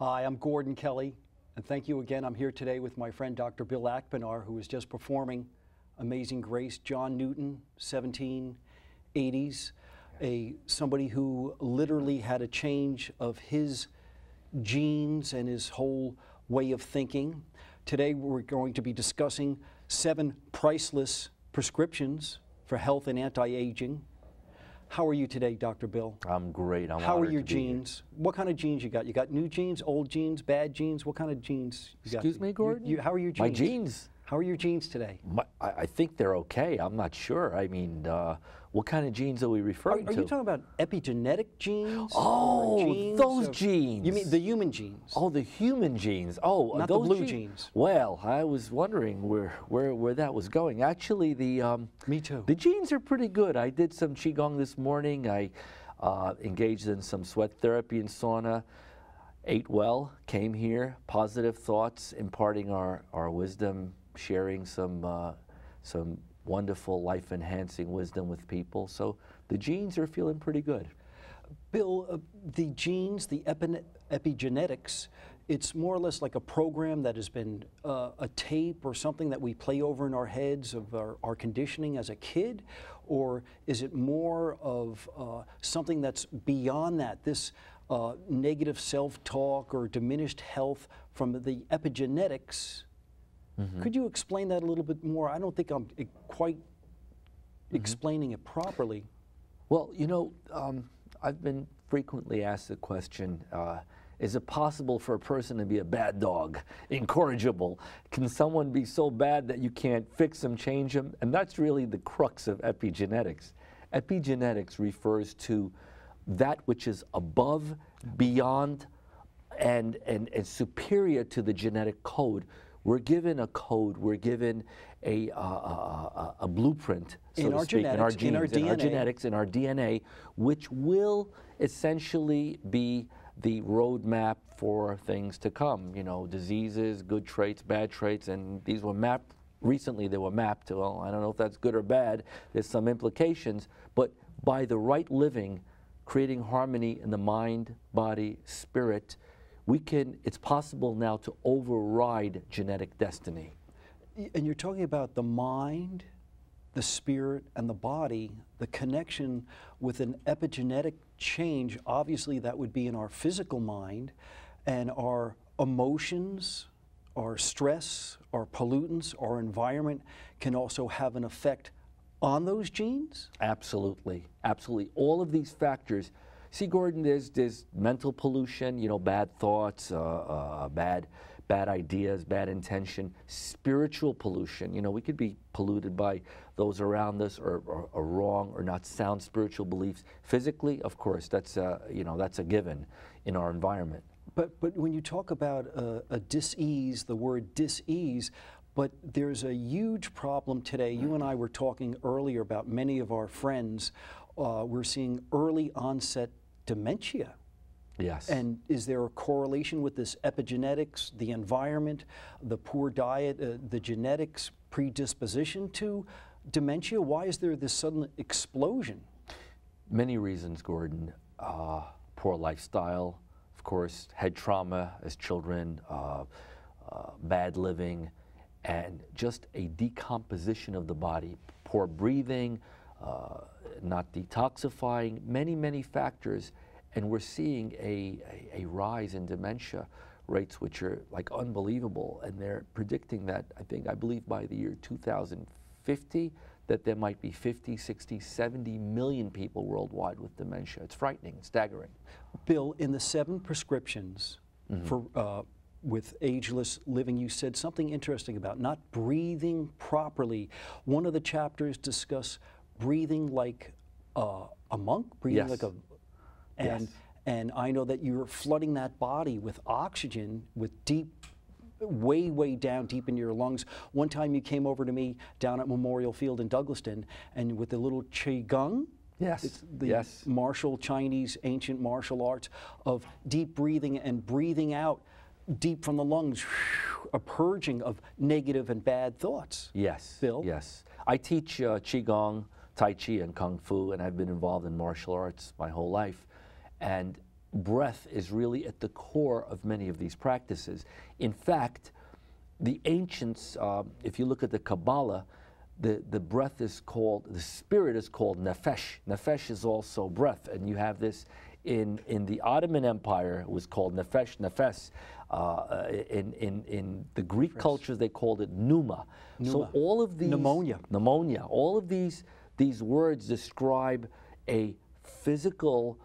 Hi, I'm Gordon Kelly, and thank you again. I'm here today with my friend Dr. Bill Akbanar, who was just performing Amazing Grace, John Newton, 1780s, somebody who literally had a change of his genes and his whole way of thinking. Today we're going to be discussing 7 priceless prescriptions for health and anti-aging. How are you today, Dr. Bill? I'm great. How are your genes? What kind of genes you got? You got new genes, old genes, bad genes? What kind of genes you got? Excuse me, Gordon? How are your genes? My genes? How are your genes today? I think they're okay. I'm not sure. I mean, what kind of genes are we referring to? Are you talking about epigenetic genes? Oh, those genes. You mean the human genes? Oh, the human genes. Oh, not those the blue genes. Well, I was wondering where that was going. Actually, me too. The genes are pretty good. I did some qigong this morning. I engaged in some sweat therapy and sauna. Ate well. Came here. Positive thoughts, imparting our wisdom, sharing some wonderful life-enhancing wisdom with people. So the genes are feeling pretty good. Bill, the genes, the epigenetics, it's more or less like a program that has been a tape or something that we play over in our heads of our conditioning as a kid? Or is it more of something that's beyond that, this negative self-talk or diminished health from the epigenetics? Mm-hmm. Could you explain that a little bit more? I don't think I'm quite explaining it properly. Well, you know, I've been frequently asked the question, is it possible for a person to be a bad dog, incorrigible? Can someone be so bad that you can't fix them, change them? And that's really the crux of epigenetics. Epigenetics refers to that which is above, beyond, and superior to the genetic code. We're given a code, we're given a blueprint, so to speak, in our genes, in our genetics, in our DNA, which will essentially be the roadmap for things to come. You know, diseases, good traits, bad traits, and these were mapped, recently they were mapped. Well, I don't know if that's good or bad, there's some implications, but by the right living, creating harmony in the mind, body, spirit, it's possible now to override genetic destiny. And you're talking about the mind, the spirit, and the body, the connection with an epigenetic change. Obviously, that would be in our physical mind, and our emotions, our stress, our pollutants, our environment can also have an effect on those genes? Absolutely, absolutely. All of these factors. See, Gordon, there's mental pollution, you know, bad thoughts, bad ideas, bad intention, spiritual pollution. You know, we could be polluted by those around us or wrong or not sound spiritual beliefs. Physically, of course, that's you know, that's a given in our environment. But when you talk about a dis-ease, the word dis-ease, but there's a huge problem today. You and I were talking earlier about many of our friends. We're seeing early onset dementia. Yes. And is there a correlation with this epigenetics, the environment, the poor diet, the genetics predisposition to dementia? Why is there this sudden explosion? Many reasons, Gordon. Poor lifestyle, of course, head trauma as children, bad living, and just a decomposition of the body, poor breathing, not detoxifying, many factors, and we're seeing a rise in dementia rates which are like unbelievable, and they're predicting that I believe by the year 2050 that there might be 50, 60, 70 million people worldwide with dementia. It's frightening, staggering. Bill, in the 7 prescriptions for with ageless living, you said something interesting about not breathing properly. One of the chapters discuss breathing like a monk, breathing like a, and I know that you're flooding that body with oxygen, with deep, way down deep in your lungs. One time you came over to me down at Memorial Field in Douglaston, and with the little qigong, it's the martial Chinese ancient martial arts of deep breathing and breathing out deep from the lungs, a purging of negative and bad thoughts. Yes, Bill? Yes. I teach qigong, tai chi, and kung fu, and I've been involved in martial arts my whole life. And breath is really at the core of many of these practices. In fact, the ancients, if you look at the Kabbalah, the breath is called, the spirit is called nefesh. Nefesh is also breath, and you have this in the Ottoman Empire. It was called nefesh, nefes. In the Greek cultures, they called it pneuma. So all of these pneumonia. All of these words describe a physical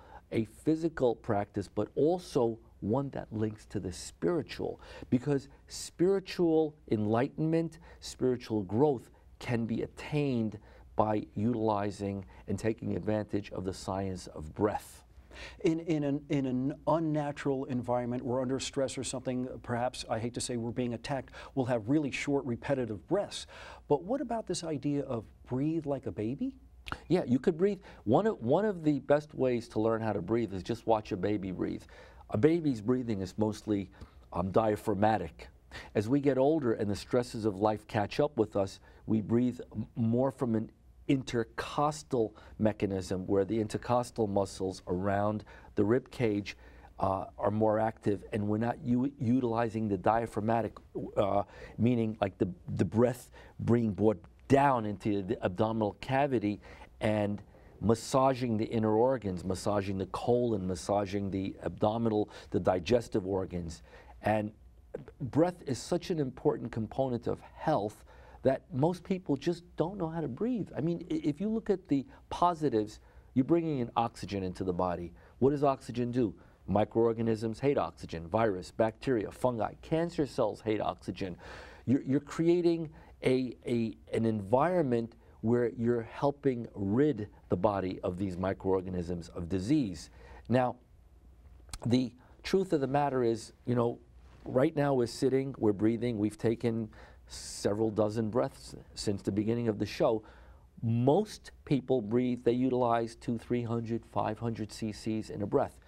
practice, but also one that links to the spiritual, because spiritual enlightenment, spiritual growth can be attained by utilizing and taking advantage of the science of breath. In an unnatural environment, we're under stress or something, perhaps, I hate to say we're being attacked, we'll have really short, repetitive breaths. But what about this idea of breathe like a baby? Yeah, you could breathe. One of the best ways to learn how to breathe is just watch a baby breathe. A baby's breathing is mostly diaphragmatic. As we get older and the stresses of life catch up with us, we breathe more from an intercostal mechanism, where the intercostal muscles around the rib cage are more active, and we're not utilizing the diaphragmatic, meaning like the breath being brought down into the abdominal cavity and massaging the inner organs, massaging the colon, massaging the abdominal, the digestive organs. And breath is such an important component of health that most people just don't know how to breathe. I mean, if you look at the positives, you're bringing in oxygen into the body. What does oxygen do? Microorganisms hate oxygen. Virus, bacteria, fungi, cancer cells hate oxygen. You're creating an environment where you're helping rid the body of these microorganisms of disease. Now, the truth of the matter is, you know, right now we're sitting, we're breathing, we've taken several dozen breaths since the beginning of the show. Most people breathe, they utilize 200, 300, 500 cc's in a breath.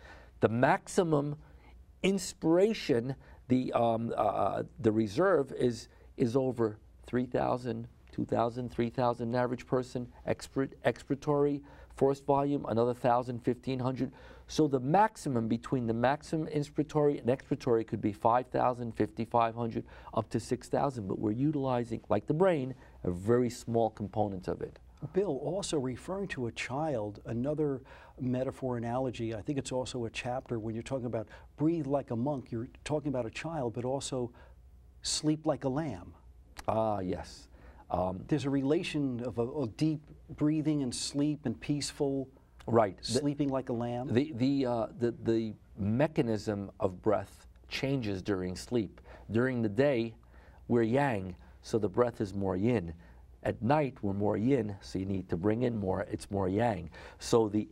The maximum inspiration, the reserve is over 3,000, 2,000, 3,000 an average person. Expiratory forced volume, another 1,000, 1,500. So the maximum, between the maximum inspiratory and expiratory, could be 5,000, 5,500, up to 6,000. But we're utilizing, like the brain, a very small component of it. Bill, also referring to a child, another metaphor analogy, I think it's also a chapter when you're talking about breathe like a monk, you're talking about a child, but also sleep like a lamb. Ah, yes. There's a relation of a deep breathing and sleep and peaceful, right, sleeping like a lamb. The mechanism of breath changes during sleep. During the day, we're yang, so the breath is more yin. At night, we're more yin, so you need to bring in more, it's more yang. So the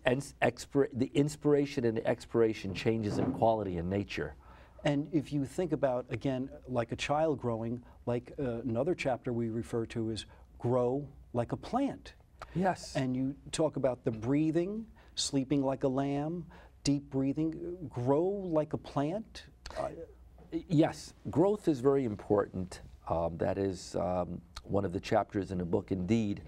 inspiration and the expiration changes in quality and nature. And if you think about, again, like a child growing, like another chapter we refer to is grow like a plant. Yes. And you talk about the breathing, sleeping like a lamb, deep breathing, grow like a plant. Yes, growth is very important. That is one of the chapters in the book. Indeed,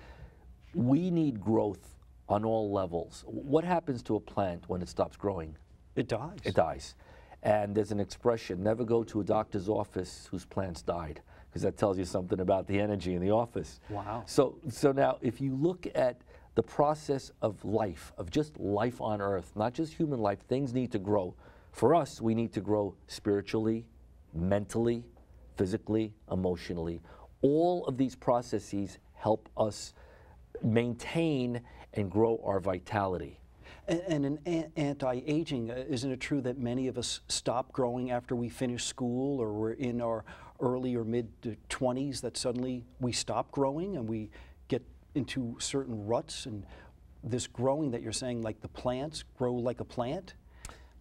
we need growth on all levels. What happens to a plant when it stops growing? It dies. It dies. And there's an expression, never go to a doctor's office whose plants died, because that tells you something about the energy in the office. Wow. So now, if you look at the process of life, of just life on earth, not just human life, things need to grow. For us, we need to grow spiritually, mentally, physically, emotionally. All of these processes help us maintain and grow our vitality. And in anti-aging, isn't it true that many of us stop growing after we finish school, or we're in our early or mid-20s, that suddenly we stop growing and we get into certain ruts? And this growing that you're saying, like the plants, grow like a plant?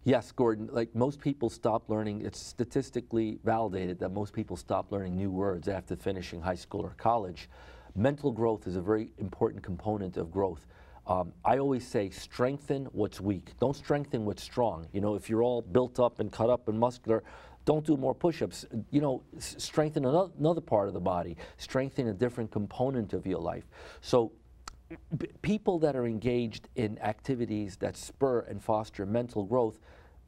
Yes, Gordon, like most people stop learning, it's statistically validated that most people stop learning new words after finishing high school or college. Mental growth is a very important component of growth. I always say strengthen what's weak. Don't strengthen what's strong. You know, if you're all built up and cut up and muscular, don't do more push-ups. You know, strengthen another part of the body. Strengthen a different component of your life. So people that are engaged in activities that spur and foster mental growth,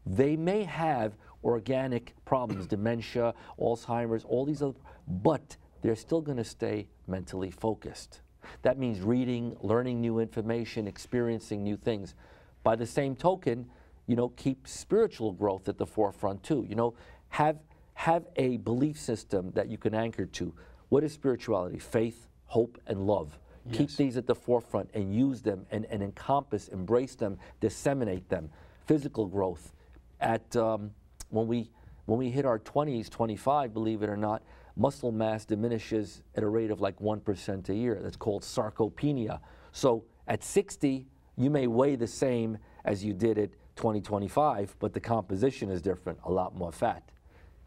They may have organic problems, dementia, Alzheimer's, all these other, but they're still going to stay mentally focused. That means reading, learning new information, experiencing new things. By the same token, you know, keep spiritual growth at the forefront too. You know, have a belief system that you can anchor to. What is spirituality? Faith, hope, and love. Yes. Keep these at the forefront and use them and encompass, embrace them, disseminate them. Physical growth. At when we hit our 20s, 25, believe it or not, muscle mass diminishes at a rate of like 1% a year. That's called sarcopenia. So at 60, you may weigh the same as you did at 2025, but the composition is different, a lot more fat.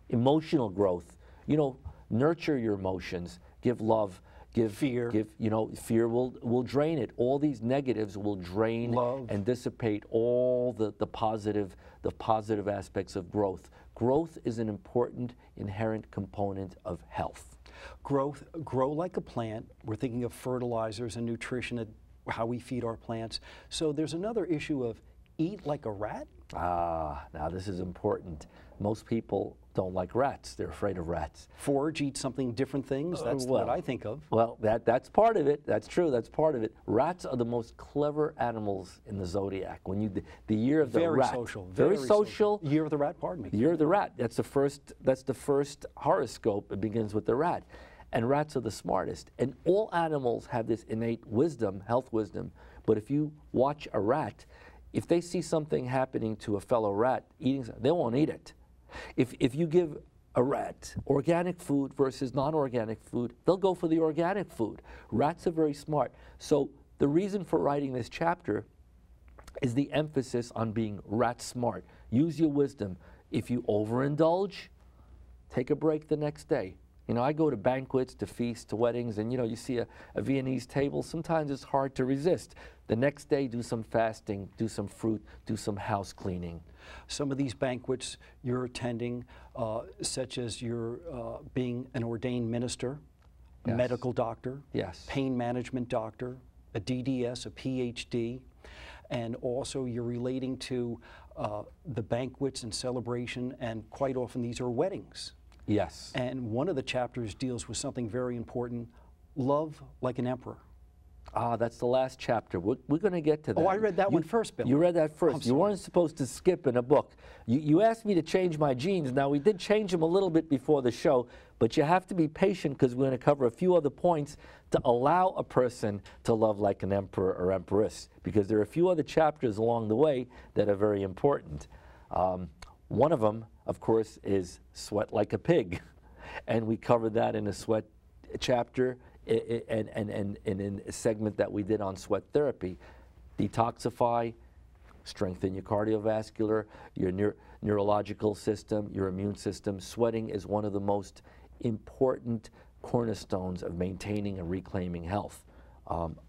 Emotional growth, you know, nurture your emotions, give love, give fear. You know, fear will drain it. All these negatives will drain love and dissipate all the positive aspects of growth. Growth is an important inherent component of health. Grow like a plant. We're thinking of fertilizers and nutrition, how we feed our plants. So there's another issue of eat like a rat? Now this is important. Most people don't like rats. They're afraid of rats. Forage, eat something different things? That's what I think of. Well, that's part of it. That's true. That's part of it. Rats are the most clever animals in the zodiac. When you the year of the rat. Very social. Year of the rat, pardon me. The year of the rat. That's the first horoscope. It begins with the rat. And rats are the smartest. And all animals have this innate wisdom, health wisdom. But if you watch a rat, if they see something happening to a fellow rat eating, they won't eat it. If you give a rat organic food versus non-organic food, they'll go for the organic food. Rats are very smart. So the reason for writing this chapter is the emphasis on being rat smart. Use your wisdom. If you overindulge, take a break the next day. You know, I go to banquets, to feasts, to weddings, and you know, you see a Viennese table, sometimes it's hard to resist. The next day, do some fasting, do some fruit, do some house cleaning. Some of these banquets you're attending, such as you're being an ordained minister, a medical doctor, pain management doctor, a DDS, a PhD, and also you're relating to the banquets and celebration, and quite often these are weddings. Yes. And one of the chapters deals with something very important, love like an emperor. That's the last chapter. We're going to get to that. Oh, I read that one first, Bill. You read that first. You weren't supposed to skip in a book. You asked me to change my genes. Now, we did change them a little bit before the show, but you have to be patient because we're going to cover a few other points to allow a person to love like an emperor or empress, because there are a few other chapters along the way that are very important. One of them, of course, is sweat like a pig. And we covered that in a sweat chapter and in a segment that we did on sweat therapy. Detoxify, strengthen your cardiovascular, your neurological system, your immune system. Sweating is one of the most important cornerstones of maintaining and reclaiming health.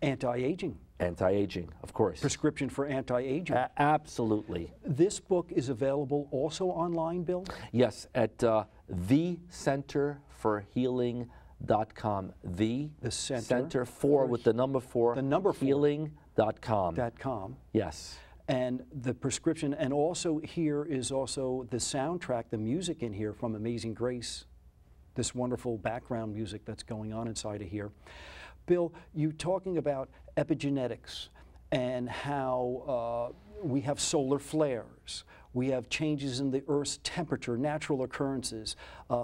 Anti-aging. Anti-aging, of course. Prescription for anti-aging. Absolutely. This book is available also online, Bill? Yes, at thecenterforhealing.com. The Center for with the number 4. The number 4. Healing.com. Yes. And the prescription, and also here is also the soundtrack, the music in here from Amazing Grace, this wonderful background music that's going on inside of here. Bill, you talking about epigenetics and how we have solar flares, we have changes in the Earth's temperature, natural occurrences,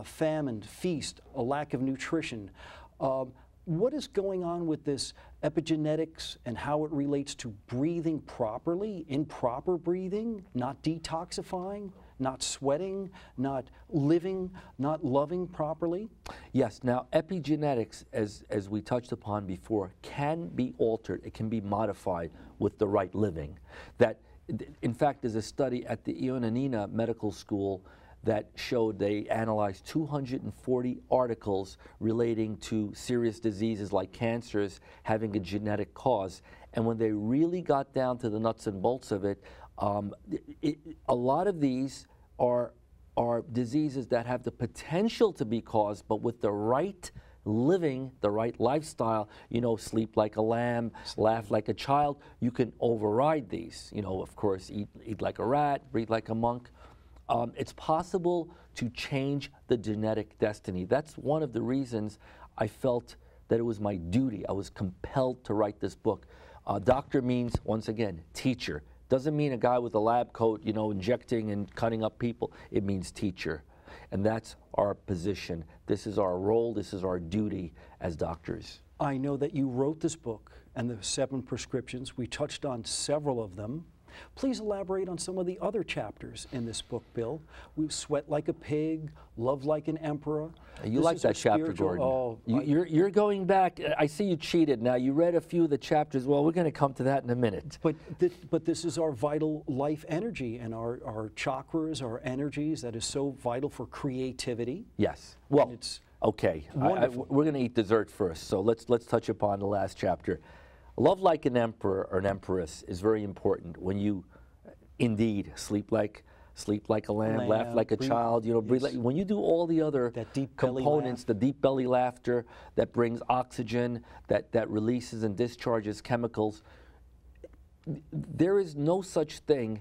famine, feast, a lack of nutrition. What is going on with this epigenetics and how it relates to breathing properly, improper breathing, not detoxifying, not sweating, not living, not loving properly? Yes. Now, epigenetics, as we touched upon before, can be altered. It can be modified with the right living. That, in fact, there's a study at the Ioannina Medical School that showed they analyzed 240 articles relating to serious diseases like cancers having a genetic cause. And when they really got down to the nuts and bolts of it, a lot of these are diseases that have the potential to be caused, but with the right living the right lifestyle, sleep like a lamb, laugh like a child, you can override these. Of course, eat like a rat, breathe like a monk. It's possible to change the genetic destiny. That's one of the reasons I felt that it was my duty. I was compelled to write this book. Doctor means, once again, teacher. Doesn't mean a guy with a lab coat, injecting and cutting up people. It means teacher. And that's our position. This is our role. This is our duty as doctors. I know that you wrote this book and the 7 prescriptions. We touched on several of them. Please elaborate on some of the other chapters in this book, Bill. We sweat like a pig, love like an emperor. You like that chapter, Gordon. Oh, you're going back. I see you cheated now. You read a few of the chapters. Well, we're going to come to that in a minute. But this is our vital life energy and our chakras, our energies that is so vital for creativity. Yes. Well, it's okay. We're going to eat dessert first, so let's touch upon the last chapter. Love like an emperor or an empress is very important when you indeed sleep like a lamb, laugh like a child, breathe like, when you do all the other components, the deep belly laughter that brings oxygen, that releases and discharges chemicals, there is no such thing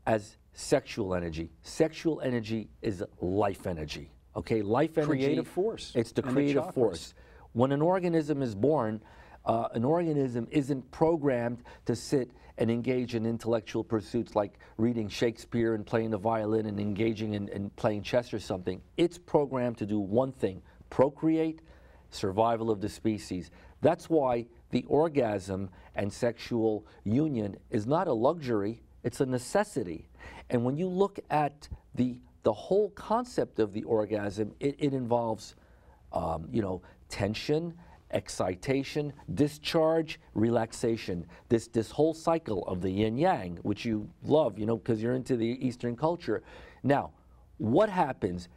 as sexual energy. Sexual energy is life energy, okay? Life energy. Creative force. It's the creative force. When an organism is born, an organism isn't programmed to sit and engage in intellectual pursuits like reading Shakespeare and playing the violin and engaging in playing chess or something. It's programmed to do one thing: procreate, survival of the species. That's why the orgasm and sexual union is not a luxury, it's a necessity. And when you look at the whole concept of the orgasm, it involves tension, excitation, discharge, relaxation. This whole cycle of the yin yang, which you love, because you're into the Eastern culture. Now, what happens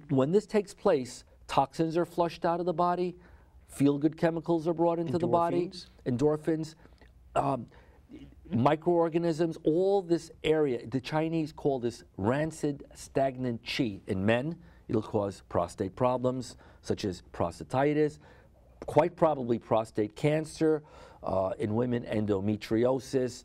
when this takes place? Toxins are flushed out of the body, feel-good chemicals are brought into the body, endorphins, microorganisms, all this area. The Chinese call this rancid, stagnant qi. In men, it'll cause prostate problems, such as prostatitis, quite probably prostate cancer, in women, endometriosis,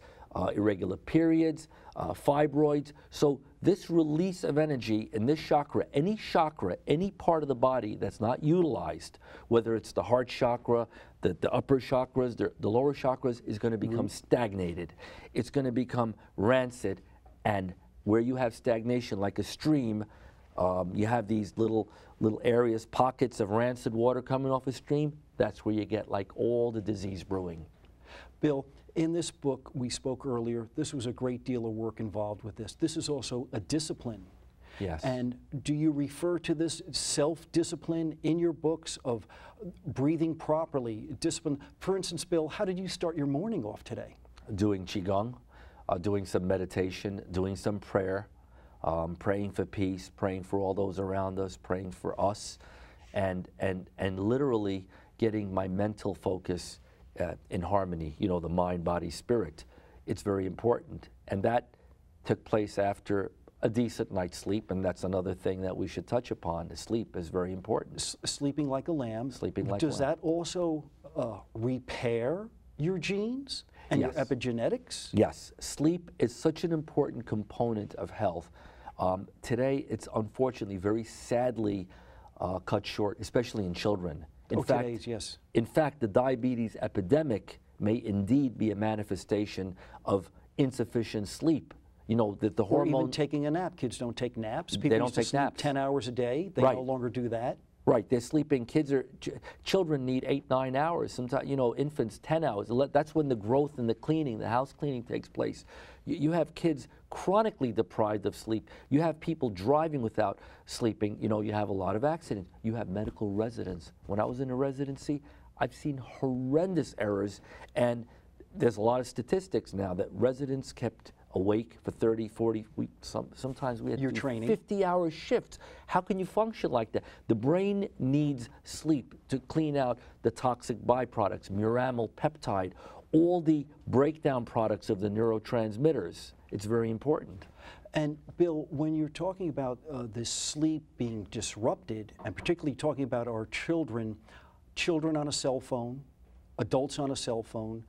irregular periods, fibroids. So this release of energy in this chakra, any part of the body that's not utilized, whether it's the heart chakra, the upper chakras, the lower chakras, is going to become stagnated. It's going to become rancid, and where you have stagnation, like a stream, you have these little areas, pockets of rancid water coming off a stream. That's where you get like all the disease brewing. Bill, in this book we spoke earlier, this was a great deal of work involved with this. This is also a discipline. Yes. And do you refer to this self-discipline in your books of breathing properly, discipline? For instance, Bill, how did you start your morning off today? Doing Qigong, doing some meditation, doing some prayer. Praying for peace, praying for all those around us, praying for us, and literally getting my mental focus in harmony, the mind, body, spirit. It's very important. And that took place after a decent night's sleep, and that's another thing that we should touch upon. Sleep is very important. Sleeping like a lamb. Sleeping like Does a lamb. that also repair your genes and your epigenetics? Yes. Sleep is such an important component of health. Today, it's unfortunately very sadly cut short, especially in children. In fact, the diabetes epidemic may indeed be a manifestation of insufficient sleep. The hormone. Or even taking a nap. Kids don't take naps. People they don't used to take sleep naps. 10 hours a day. They no longer do that. Right, they're sleeping. Children need 8-9 hours. Sometimes, infants 10 hours. That's when the growth and the cleaning, the house cleaning takes place. You have kids chronically deprived of sleep. You have people driving without sleeping. You have a lot of accidents. You have medical residents. When I was in a residency, I've seen horrendous errors, and there's a lot of statistics now that residents kept awake for 30, 40 weeks. Sometimes we had 50-hour shifts. How can you function like that? The brain needs sleep to clean out the toxic byproducts, muramyl peptide, all the breakdown products of the neurotransmitters. It's very important. And Bill, when you're talking about this sleep being disrupted, and particularly talking about our children on a cell phone, adults on a cell phone,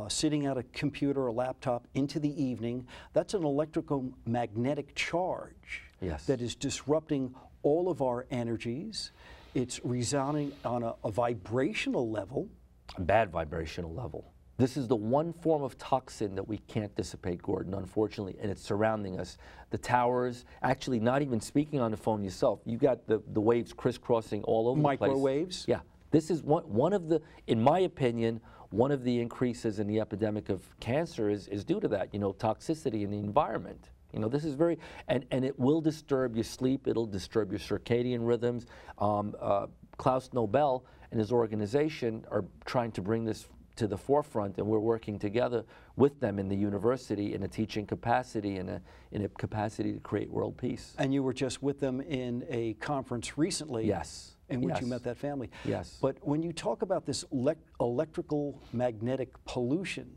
sitting at a computer or laptop into the evening, that's an electromagnetic charge that is disrupting all of our energies. It's resounding on a vibrational level. A bad vibrational level. This is the one form of toxin that we can't dissipate, Gordon, unfortunately, and it's surrounding us. The towers, actually not even speaking on the phone yourself, you got the waves crisscrossing all over the place. Microwaves? Yeah. This is one of the, in my opinion, one of the increases in the epidemic of cancer is due to that, toxicity in the environment. This is very, and it will disturb your sleep, it'll disturb your circadian rhythms. Klaus Nobel and his organization are trying to bring this to the forefront, and we're working together with them in the university in a teaching capacity and in a capacity to create world peace. And you were just with them in a conference recently. Yes. In which you met that family. Yes. But when you talk about this electrical magnetic pollution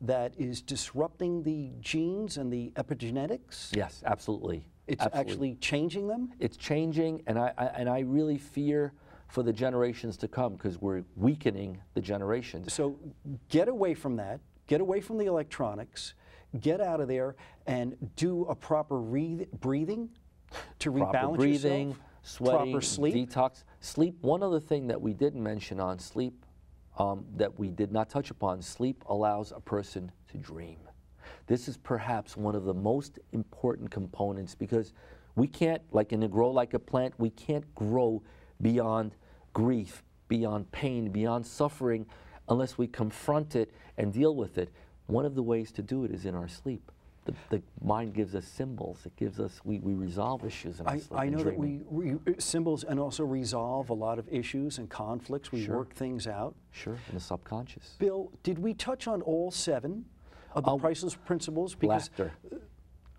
that is disrupting the genes and the epigenetics? Yes, absolutely. It's actually changing them? It's changing, and I really fear for the generations to come because we're weakening the generations. So get away from that, get away from the electronics, get out of there and do a proper breathing to rebalance breathing, yourself. Sweating, proper sleep. Detox. Sleep, one other thing that we didn't mention on sleep that we did not touch upon, sleep allows a person to dream. This is perhaps one of the most important components because we can't, like in a grow like a plant, we can't grow beyond grief, beyond pain, beyond suffering unless we confront it and deal with it. One of the ways to do it is in our sleep. The mind gives us symbols. It gives us, we resolve issues in our sleep. I know that we symbols and also resolve a lot of issues and conflicts. We work things out. Sure, in the subconscious. Bill, did we touch on all 7 of the priceless principles? Because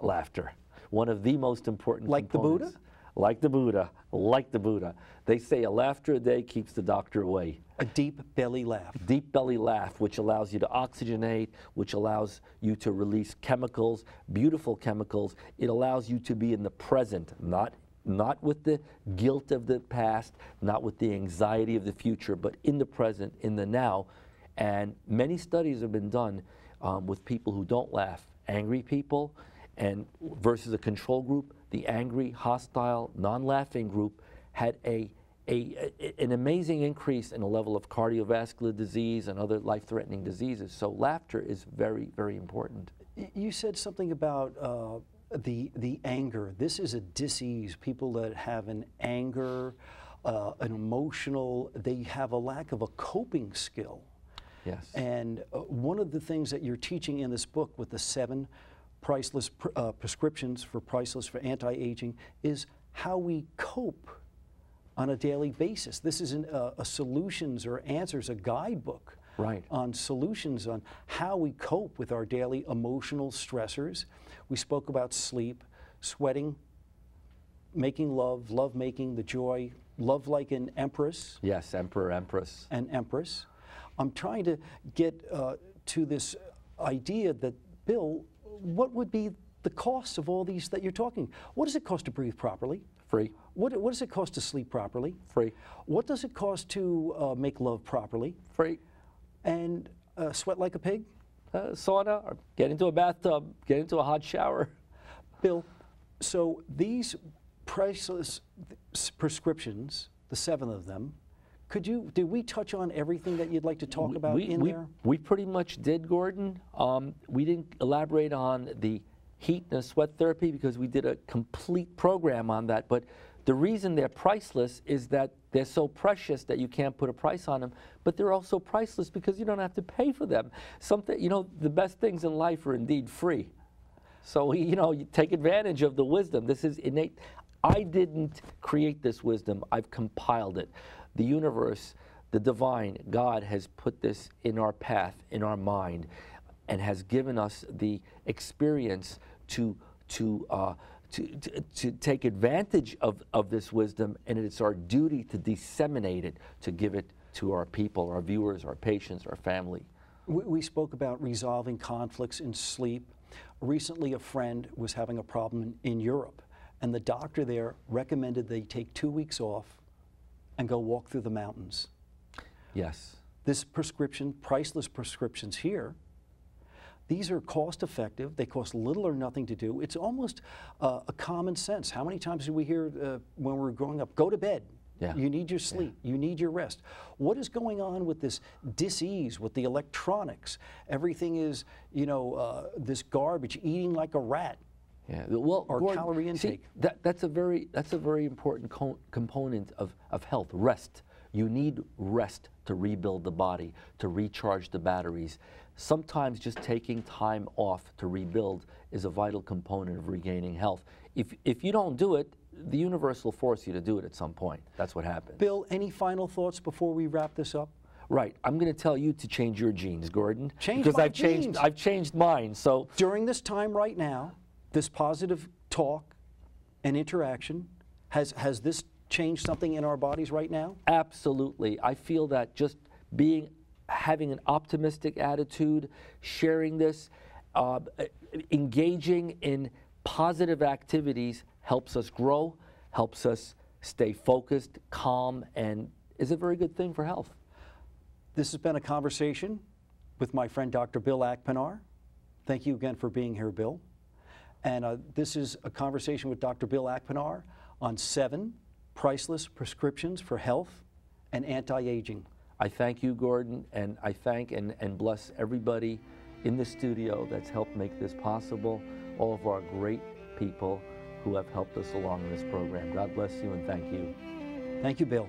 Laughter. One of the most important components. The Buddha? Like the Buddha. Like the Buddha. They say a laughter a day keeps the doctor away. A deep belly laugh. Deep belly laugh, which allows you to oxygenate, which allows you to release chemicals, beautiful chemicals. It allows you to be in the present, not with the guilt of the past, not with the anxiety of the future, but in the present, in the now. And many studies have been done with people who don't laugh, angry people, and versus a control group. The angry, hostile, non-laughing group had an amazing increase in the level of cardiovascular disease and other life-threatening diseases. So laughter is very, very important. You said something about the anger. This is a disease. People that have an anger, an emotional, they have a lack of a coping skill. Yes. And one of the things that you're teaching in this book with the 7 priceless prescriptions for priceless for anti-aging is how we cope on a daily basis. This isn't a solutions or answers, a guidebook on solutions on how we cope with our daily emotional stressors. We spoke about sleep, sweating, making love, love making, the joy, love like an empress. Yes, emperor, empress. An empress. I'm trying to get to this idea that, Bill, what would be the cost of all these that you're talking? What does it cost to breathe properly? Free. What does it cost to sleep properly? Free. What does it cost to make love properly? Free. And sweat like a pig? Sauna, or get into a bathtub, get into a hot shower. Bill, so these priceless prescriptions, the 7 of them, did we touch on everything that you'd like to talk about there? We pretty much did, Gordon. We didn't elaborate on the heat and sweat therapy because we did a complete program on that. But the reason they're priceless is that they're so precious that you can't put a price on them. But they're also priceless because you don't have to pay for them. The best things in life are indeed free. So, you take advantage of the wisdom. This is innate. I didn't create this wisdom. I've compiled it. The universe, the divine, God has put this in our path, in our mind, and has given us the experience to take advantage of this wisdom, and it's our duty to disseminate it, to give it to our people, our viewers, our patients, our family. We spoke about resolving conflicts in sleep. Recently, a friend was having a problem in Europe, and the doctor there recommended they take 2 weeks off and go walk through the mountains. Yes. This prescription, Priceless prescriptions here, these are cost effective. They cost little or nothing to do. It's almost a common sense. How many times did we hear when we were growing up, go to bed? Yeah. You need your sleep. Yeah. You need your rest. What is going on with this dis-ease, with the electronics? Everything is, you know, this garbage, eating like a rat. Yeah. Well, or Gordon, calorie intake. See, that's a very important component of health. Rest. You need rest to rebuild the body, to recharge the batteries. Sometimes just taking time off to rebuild is a vital component of regaining health. If you don't do it, the universe will force you to do it at some point. That's what happens. Bill, any final thoughts before we wrap this up? Right. I'm going to tell you to change your genes, Gordon. Change because my genes. I've changed mine. So during this time right now, this positive talk and interaction, has this changed something in our bodies right now? Absolutely. I feel that just having an optimistic attitude, sharing this, engaging in positive activities helps us grow, helps us stay focused, calm, and is a very good thing for health. This has been a conversation with my friend Dr. Bill Akpinar. Thank you again for being here, Bill. And this is a conversation with Dr. Bill Akpinar on 7 priceless prescriptions for health and anti-aging. I thank you, Gordon, and I thank and bless everybody in the studio that's helped make this possible, all of our great people who have helped us along in this program. God bless you and thank you. Thank you, Bill.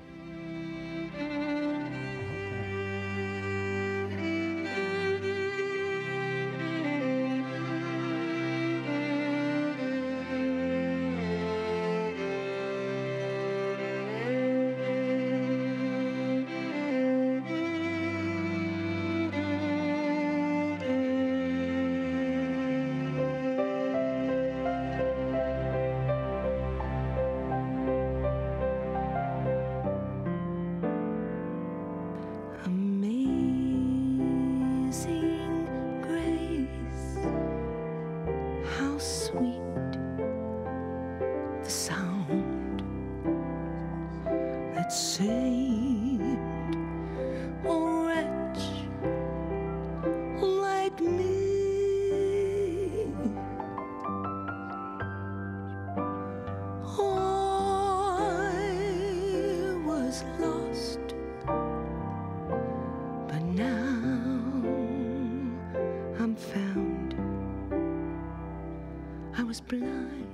I was blind.